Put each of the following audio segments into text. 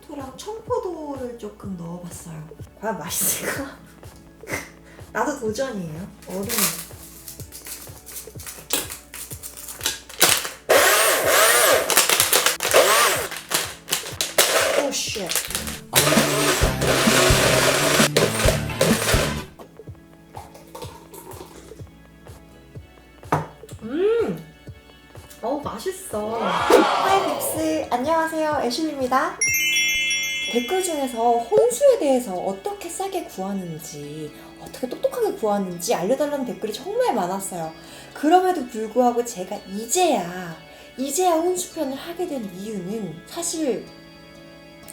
토마토랑 청포도를 조금 넣어봤어요. 과연 맛있을까? 나도 도전이에요. 얼음. 오 쉣. 맛있어. 하이 빅스, 안녕하세요. 애슐입니다. 댓글 중에서 혼수에 대해서 어떻게 싸게 구하는지, 어떻게 똑똑하게 구하는지 알려달라는 댓글이 정말 많았어요. 그럼에도 불구하고 제가 이제야 혼수편을 하게 된 이유는 사실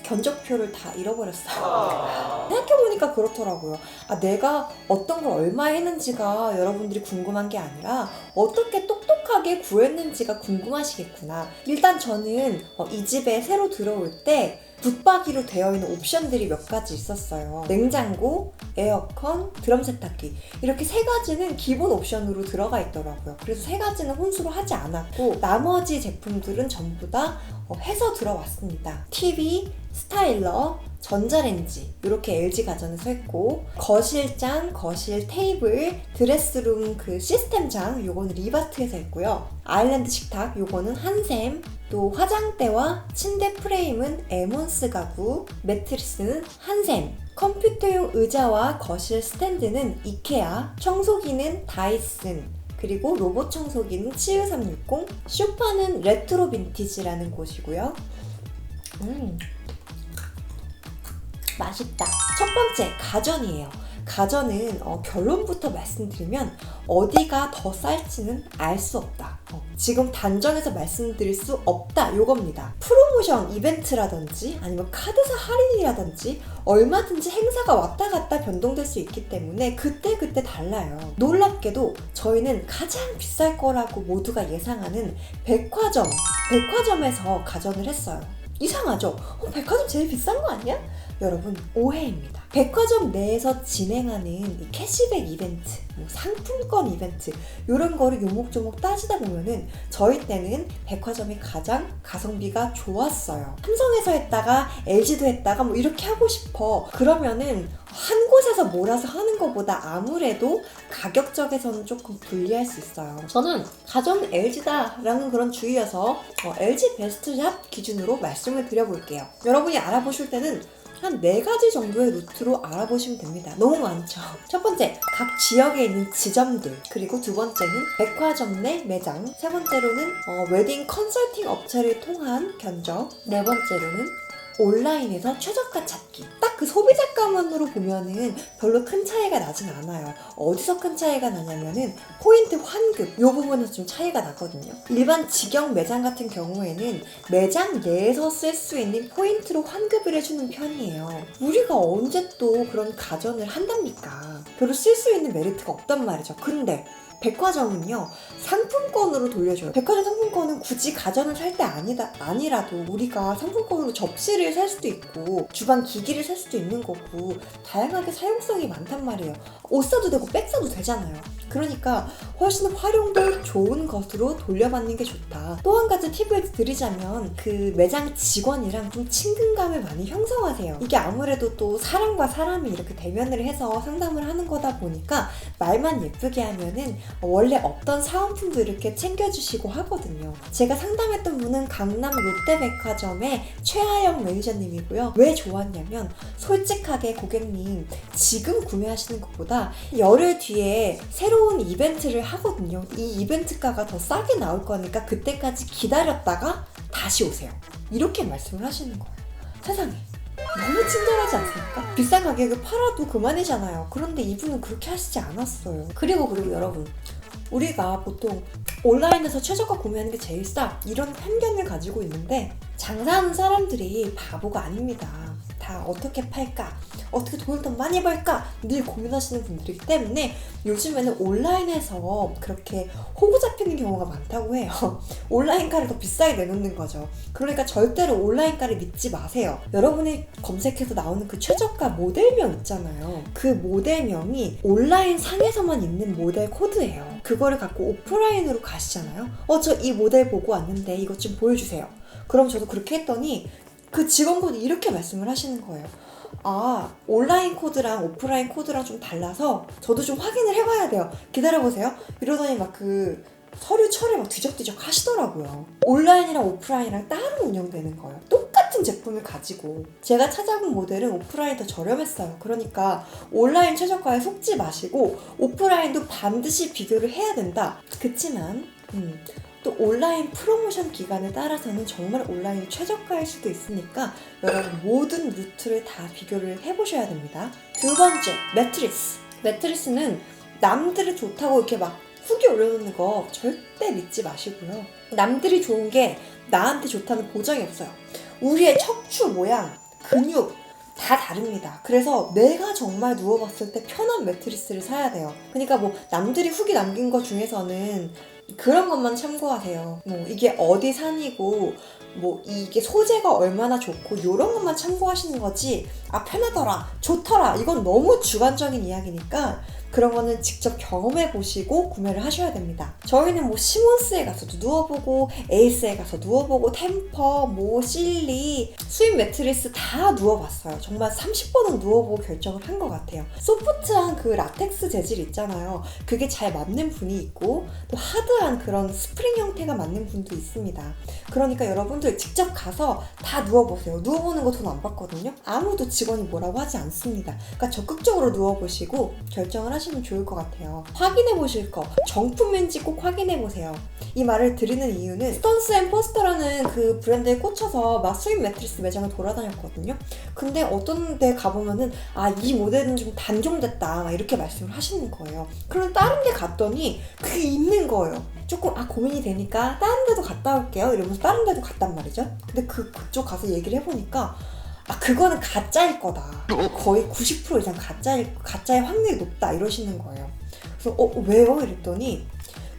견적표를 다 잃어버렸어요. 생각해보니까 그렇더라고요. 내가 어떤 걸 얼마 했는지가 여러분들이 궁금한 게 아니라 어떻게 똑똑하게 구했는지가 궁금하시겠구나. 일단 저는 이 집에 새로 들어올 때 붙박이로 되어 있는 옵션들이 몇 가지 있었어요. 냉장고, 에어컨, 드럼 세탁기, 이렇게 세 가지는 기본 옵션으로 들어가 있더라고요. 그래서 세 가지는 혼수로 하지 않았고 나머지 제품들은 전부 다 해서 들어왔습니다. TV, 스타일러, 전자레인지, 이렇게 LG 가전에서 했고, 거실장, 거실 테이블, 드레스룸 그 시스템장, 요거는 리바트에서 했고요. 아일랜드 식탁, 요거는 한샘, 또 화장대와 침대 프레임은 에몬스 가구, 매트리스는 한샘, 컴퓨터용 의자와 거실 스탠드는 이케아, 청소기는 다이슨, 그리고 로봇 청소기는 치유360, 쇼파는 레트로 빈티지라는 곳이고요. 맛있다. 첫 번째, 가전이에요. 가전은 결론부터 말씀드리면 어디가 더 쌀지는 알 수 없다. 지금 단정해서 말씀드릴 수 없다, 요겁니다. 프로모션 이벤트라든지 아니면 카드사 할인이라든지 얼마든지 행사가 왔다 갔다 변동될 수 있기 때문에 그때그때 달라요. 놀랍게도 저희는 가장 비쌀 거라고 모두가 예상하는 백화점에서 가전을 했어요. 이상하죠? 백화점 제일 비싼 거 아니야? 여러분, 오해입니다. 백화점 내에서 진행하는 이 캐시백 이벤트, 상품권 이벤트, 이런 거를 요목조목 따지다 보면은 저희 때는 백화점이 가장 가성비가 좋았어요. 삼성에서 했다가 LG도 했다가 이렇게 하고 싶어. 그러면은 한 곳에서 몰아서 하는 것보다 아무래도 가격적에서는 조금 불리할 수 있어요. 저는 가전 LG다라는 그런 주의여서 LG 베스트샵 기준으로 말씀을 드려볼게요. 여러분이 알아보실 때는 한 4가지 정도의 루트로 알아보시면 됩니다. 너무 많죠? 첫 번째, 각 지역에 있는 지점들. 그리고 두 번째는 백화점 내 매장. 세 번째로는 웨딩 컨설팅 업체를 통한 견적. 네 번째로는 온라인에서 최저가 찾기. 딱 그 소비자가만으로 보면은 별로 큰 차이가 나진 않아요. 어디서 큰 차이가 나냐면은 포인트 환급, 요 부분에서 좀 차이가 나거든요. 일반 직영 매장 같은 경우에는 매장 내에서 쓸 수 있는 포인트로 환급을 해주는 편이에요. 우리가 언제 또 그런 가전을 한답니까? 별로 쓸 수 있는 메리트가 없단 말이죠. 근데 백화점은요, 상품권으로 돌려줘요. 백화점 상품권은 굳이 가전을 살 때 아니라도 우리가 상품권으로 접시를 살 수도 있고 주방 기기를 살 수도 있는 거고 다양하게 사용성이 많단 말이에요. 옷 사도 되고 백 사도 되잖아요. 그러니까 훨씬 활용도 좋은 것으로 돌려받는 게 좋다. 또 한 가지 팁을 드리자면 그 매장 직원이랑 좀 친근감을 많이 형성하세요. 이게 아무래도 또 사람과 사람이 이렇게 대면을 해서 상담을 하는 거다 보니까 말만 예쁘게 하면은 원래 없던 사은품도 이렇게 챙겨주시고 하거든요. 제가 상담했던 분은 강남 롯데백화점의 최하영 매니저님이고요. 왜 좋았냐면 솔직하게 고객님 지금 구매하시는 것보다 열흘 뒤에 새로운 이벤트를 하거든요. 이 이벤트가가 더 싸게 나올 거니까 그때까지 기다렸다가 다시 오세요. 이렇게 말씀을 하시는 거예요. 세상에. 너무 친절하지 않습니까? 비싼 가격에 팔아도 그만이잖아요. 그런데 이분은 그렇게 하시지 않았어요. 그리고 여러분, 우리가 보통 온라인에서 최저가 구매하는 게 제일 싸, 이런 편견을 가지고 있는데 장사하는 사람들이 바보가 아닙니다. 다 어떻게 팔까? 어떻게 돈을 더 많이 벌까? 늘 고민하시는 분들이기 때문에 요즘에는 온라인에서 그렇게 호구 잡히는 경우가 많다고 해요. 온라인가를 더 비싸게 내놓는 거죠. 그러니까 절대로 온라인가를 믿지 마세요. 여러분이 검색해서 나오는 그 최저가 모델명 있잖아요. 그 모델명이 온라인 상에서만 있는 모델 코드예요. 그거를 갖고 오프라인으로 가시잖아요. 저 이 모델 보고 왔는데 이것 좀 보여주세요. 그럼 저도 그렇게 했더니 그 직원분이 이렇게 말씀을 하시는 거예요. 아, 온라인 코드랑 오프라인 코드랑 좀 달라서 저도 좀 확인을 해봐야 돼요. 기다려보세요. 이러더니 막 그 서류 처리 막 뒤적뒤적 하시더라고요. 온라인이랑 오프라인이랑 따로 운영되는 거예요. 똑같은 제품을 가지고. 제가 찾아본 모델은 오프라인이 더 저렴했어요. 그러니까 온라인 최저가에 속지 마시고 오프라인도 반드시 비교를 해야 된다. 그치만 또 온라인 프로모션 기간에 따라서는 정말 온라인이 최저가일 수도 있으니까 여러분 모든 루트를 다 비교를 해보셔야 됩니다. 두 번째, 매트리스. 매트리스는 남들이 좋다고 이렇게 막 후기 올려놓는 거 절대 믿지 마시고요. 남들이 좋은 게 나한테 좋다는 보장이 없어요. 우리의 척추 모양, 근육 다 다릅니다. 그래서 내가 정말 누워봤을 때 편한 매트리스를 사야 돼요. 그러니까 뭐 남들이 후기 남긴 거 중에서는 그런 것만 참고하세요. 뭐 이게 어디 산이고 뭐 이게 소재가 얼마나 좋고 이런 것만 참고하시는 거지, 아 편하더라, 좋더라, 이건 너무 주관적인 이야기니까 그런 거는 직접 경험해 보시고 구매를 하셔야 됩니다. 저희는 뭐 시몬스에 가서도 누워보고 에이스에 가서 누워보고 템퍼, 뭐 실리, 수입 매트리스 다 누워봤어요. 정말 30번은 누워보고 결정을 한 것 같아요. 소프트한 그 라텍스 재질 있잖아요. 그게 잘 맞는 분이 있고 또 하드한 그런 스프링 형태가 맞는 분도 있습니다. 그러니까 여러분들 직접 가서 다 누워보세요. 누워보는 거 돈 안 받거든요. 아무도 직원이 뭐라고 하지 않습니다. 그러니까 적극적으로 누워보시고 결정을 하시면 좋을 것 같아요. 확인해 보실 거, 정품인지 꼭 확인해 보세요. 이 말을 드리는 이유는 스턴스 앤 포스터라는 그 브랜드에 꽂혀서 막 수입 매트리스 매장을 돌아다녔거든요. 근데 어떤 데 가보면은 아, 이 모델은 좀 단종됐다 이렇게 말씀을 하시는 거예요. 그럼 다른 데 갔더니 그게 있는 거예요. 조금 고민이 되니까 다른 데도 갔다 올게요 이러면서 다른 데도 갔단 말이죠. 근데 그쪽 가서 얘기를 해보니까 그거는 가짜일 거다. 거의 90% 이상 가짜의 확률이 높다 이러시는 거예요. 그래서 왜요? 이랬더니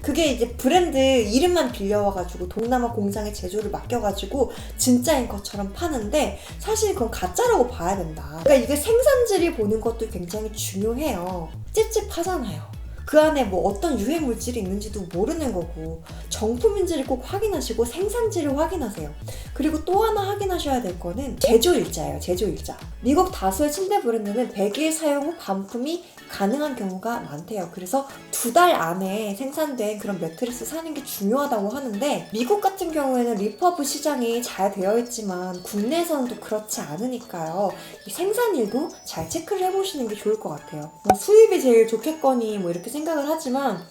그게 이제 브랜드 이름만 빌려와가지고 동남아 공장에 제조를 맡겨가지고 진짜인 것처럼 파는데 사실 그건 가짜라고 봐야 된다. 그러니까 이게 생산지를 보는 것도 굉장히 중요해요. 찝찝하잖아요. 그 안에 뭐 어떤 유해 물질이 있는지도 모르는 거고, 정품인지를 꼭 확인하시고 생산지를 확인하세요. 그리고 또 하나 확인하셔야 될 거는 제조일자예요. 제조일자. 미국 다수의 침대 브랜드는 100일 사용 후 반품이 가능한 경우가 많대요. 그래서 2달 안에 생산된 그런 매트리스 사는 게 중요하다고 하는데, 미국 같은 경우에는 리퍼브 시장이 잘 되어 있지만 국내에서는 또 그렇지 않으니까요. 이 생산일도 잘 체크를 해보시는 게 좋을 것 같아요. 뭐 수입이 제일 좋겠거니 뭐 이렇게 생각을 하지만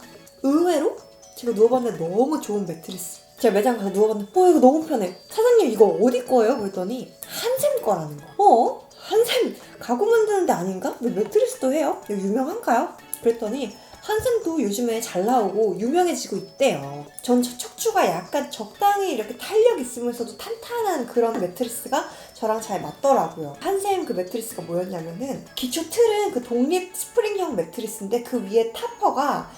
의외로 제가 누워봤는데 너무 좋은 매트리스. 제가 매장 가서 누워봤는데 이거 너무 편해. 사장님 이거 어디 거예요? 그랬더니 한샘 거라는 거. 한샘 가구 만드는 데 아닌가? 왜 매트리스도 해요? 이거 유명한가요? 그랬더니 한샘도 요즘에 잘 나오고 유명해지고 있대요. 전 척추가 약간 적당히 이렇게 탄력 있으면서도 탄탄한 그런 매트리스가 저랑 잘 맞더라고요. 한샘 그 매트리스가 뭐였냐면은 기초 틀은 그 독립 스프링형 매트리스인데 그 위에 타퍼가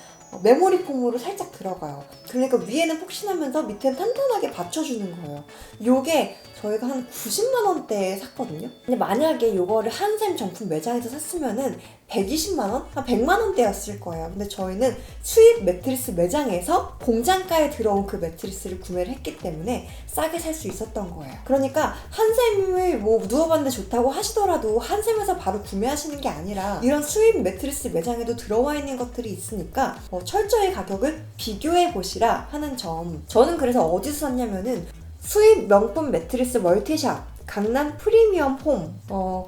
메모리 폼으로 살짝 들어가요. 그러니까 위에는 폭신하면서 밑에는 탄탄하게 받쳐주는 거예요. 요게 저희가 한 90만 원대에 샀거든요. 근데 만약에 요거를 한샘 정품 매장에서 샀으면은 120만 원? 한 100만 원대였을 거예요. 근데 저희는 수입 매트리스 매장에서 공장가에 들어온 그 매트리스를 구매를 했기 때문에 싸게 살 수 있었던 거예요. 그러니까 한샘을 뭐 누워봤는데 좋다고 하시더라도 한샘에서 바로 구매하시는 게 아니라 이런 수입 매트리스 매장에도 들어와 있는 것들이 있으니까 철저히 가격을 비교해 보시라 하는 점. 저는 그래서 어디서 샀냐면은 수입 명품 매트리스 멀티샵 강남 프리미엄 홈,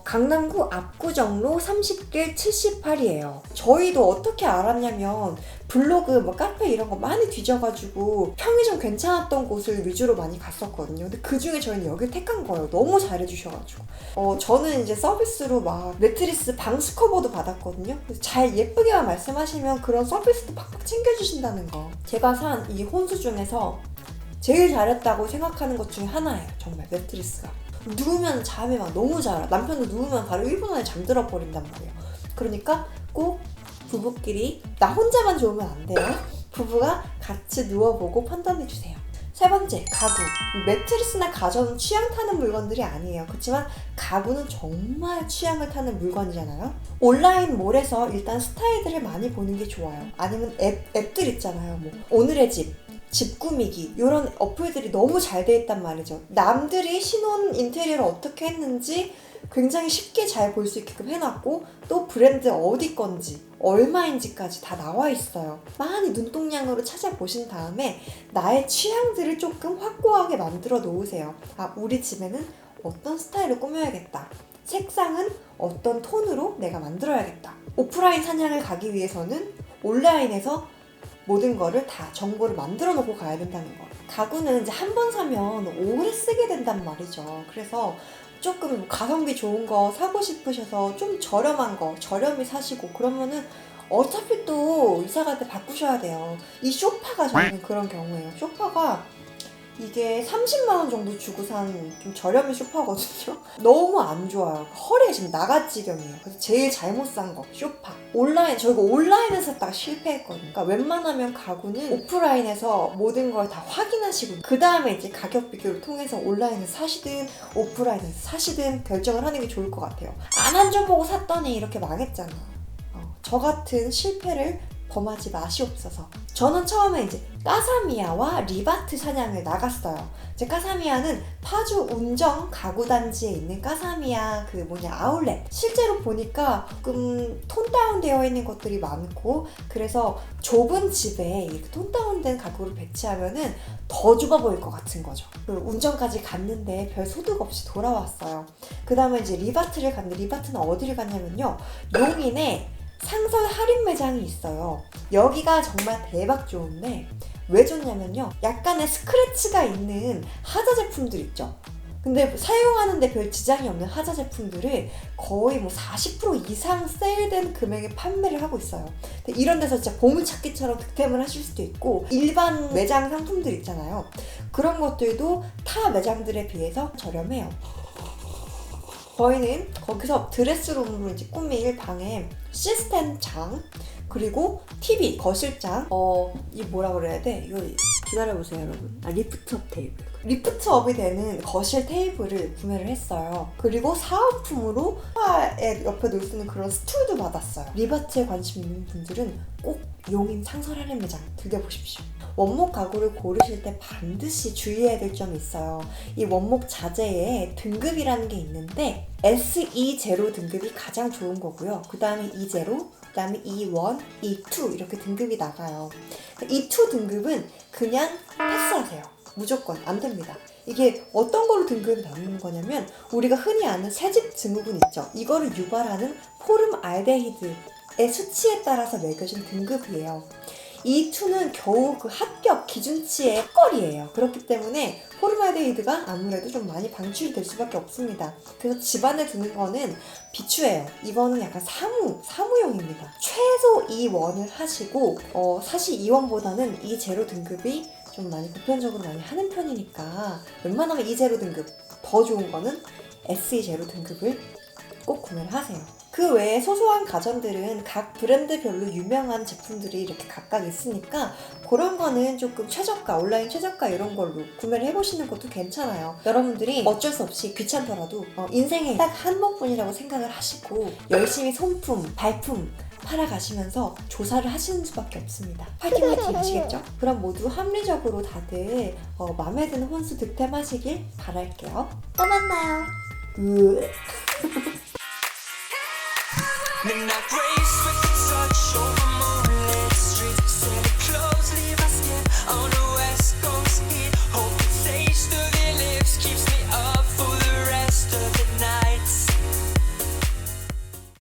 강남구 압구정로 30길 78이에요. 저희도 어떻게 알았냐면 블로그, 뭐 카페 이런 거 많이 뒤져가지고 평이 좀 괜찮았던 곳을 위주로 많이 갔었거든요. 근데 그 중에 저희는 여길 택한 거예요. 너무 잘해주셔가지고. 저는 이제 서비스로 막 매트리스 방수 커버도 받았거든요. 그래서 잘 예쁘게만 말씀하시면 그런 서비스도 팍팍 챙겨주신다는 거. 제가 산 이 혼수 중에서 제일 잘했다고 생각하는 것 중에 하나예요. 정말 매트리스가. 누우면 잠이 막 너무 잘 와. 남편도 누우면 바로 1분 안에 잠들어 버린단 말이에요. 그러니까 꼭 부부끼리, 나 혼자만 좋으면 안 돼요. 부부가 같이 누워보고 판단해주세요. 세 번째, 가구. 매트리스나 가전은 취향 타는 물건들이 아니에요. 그렇지만 가구는 정말 취향을 타는 물건이잖아요. 온라인 몰에서 일단 스타일들을 많이 보는 게 좋아요. 아니면 앱들 있잖아요. 뭐 오늘의 집, 집 꾸미기 이런 어플들이 너무 잘 돼 있단 말이죠. 남들이 신혼 인테리어를 어떻게 했는지 굉장히 쉽게 잘 볼 수 있게끔 해놨고 또 브랜드 어디 건지 얼마인지까지 다 나와 있어요. 많이 눈동냥으로 찾아보신 다음에 나의 취향들을 조금 확고하게 만들어 놓으세요. 아, 우리 집에는 어떤 스타일로 꾸며야겠다. 색상은 어떤 톤으로 내가 만들어야겠다. 오프라인 사냥을 가기 위해서는 온라인에서 모든 거를 다 정보를 만들어 놓고 가야 된다는 거. 가구는 이제 한 번 사면 오래 쓰게 된단 말이죠. 그래서 조금 가성비 좋은 거 사고 싶으셔서 좀 저렴한 거 저렴히 사시고 그러면은 어차피 또 이사 갈 때 바꾸셔야 돼요. 이 소파가 저는 그런 경우예요. 소파가 이게 30만 원 정도 주고 산 좀 저렴한 소파거든요. 너무 안 좋아요. 허리가 지금 나가지경이에요. 그래서 제일 잘못 산 거 소파. 저희가 온라인에서 샀다가 실패했거든요. 그러니까 웬만하면 가구는 오프라인에서 모든 걸 다 확인하시고 그 다음에 이제 가격 비교를 통해서 온라인에서 사시든 오프라인에서 사시든 결정을 하는 게 좋을 것 같아요. 안 앉아보고 샀더니 이렇게 망했잖아. 저 같은 실패를 범하지 마시옵소서. 저는 처음에 이제 까사미야와 리바트 사냥을 나갔어요. 이제 까사미야는 파주 운정 가구단지에 있는 까사미야 아울렛. 실제로 보니까 조금 톤 다운되어 있는 것들이 많고 그래서 좁은 집에 이렇게 톤 다운된 가구를 배치하면은 더 좁아 보일 것 같은 거죠. 그 운정까지 갔는데 별 소득 없이 돌아왔어요. 그 다음에 이제 리바트를 갔는데 리바트는 어디를 갔냐면요. 용인에 상설 할인 매장이 있어요. 여기가 정말 대박 좋은데 왜 좋냐면요. 약간의 스크래치가 있는 하자 제품들 있죠. 근데 사용하는데 별 지장이 없는 하자 제품들을 거의 40% 이상 세일된 금액에 판매를 하고 있어요. 근데 이런 데서 진짜 보물찾기처럼 득템을 하실 수도 있고 일반 매장 상품들 있잖아요. 그런 것들도 타 매장들에 비해서 저렴해요. 저희는 거기서 드레스룸으로 이제 꾸밀 방에 시스템 장 그리고 TV 거실장 이 뭐라 그래야 돼? 이거 기다려보세요 여러분. 리프트업 테이블. 리프트업이 되는 거실 테이블을 구매를 했어요. 그리고 사은품으로 소파에 옆에 놓을 수 있는 그런 스툴도 받았어요. 리바트에 관심 있는 분들은 꼭 용인 상설 할인 매장 들려보십시오. 원목 가구를 고르실 때 반드시 주의해야 될 점이 있어요. 이 원목 자재에 등급이라는 게 있는데 SE0 등급이 가장 좋은 거고요. 그 다음에 E0, 그 다음에 E1, E2 이렇게 등급이 나가요. E2 등급은 그냥 패스하세요. 무조건 안 됩니다. 이게 어떤 걸로 등급이 나누는 거냐면 우리가 흔히 아는 새집 증후군 있죠. 이거를 유발하는 포름알데히드의 수치에 따라서 매겨진 등급이에요. E2는 겨우 그 합격 기준치의 턱걸이에요. 그렇기 때문에 포름알데히드가 아무래도 좀 많이 방출이 될 수밖에 없습니다. 그래서 집안에 두는 거는 비추예요. 이거는 약간 사무용입니다. 최소 E1을 하시고 사실 E1보다는 E0 등급이 좀 많이 보편적으로 많이 하는 편이니까 웬만하면 E0 등급 더 좋은 거는 SE0 등급을 꼭 구매를 하세요. 그 외에 소소한 가전들은 각 브랜드별로 유명한 제품들이 이렇게 각각 있으니까 그런 거는 조금 최저가, 온라인 최저가 이런 걸로 구매를 해보시는 것도 괜찮아요. 여러분들이 어쩔 수 없이 귀찮더라도 인생에 딱 한 번뿐이라고 생각을 하시고 열심히 손품, 발품 팔아가시면서 조사를 하시는 수밖에 없습니다. 화이팅 화이팅 하시겠죠? 그럼 모두 합리적으로 다들 마음에 드는 혼수 득템하시길 바랄게요. 또 만나요. Midnight race with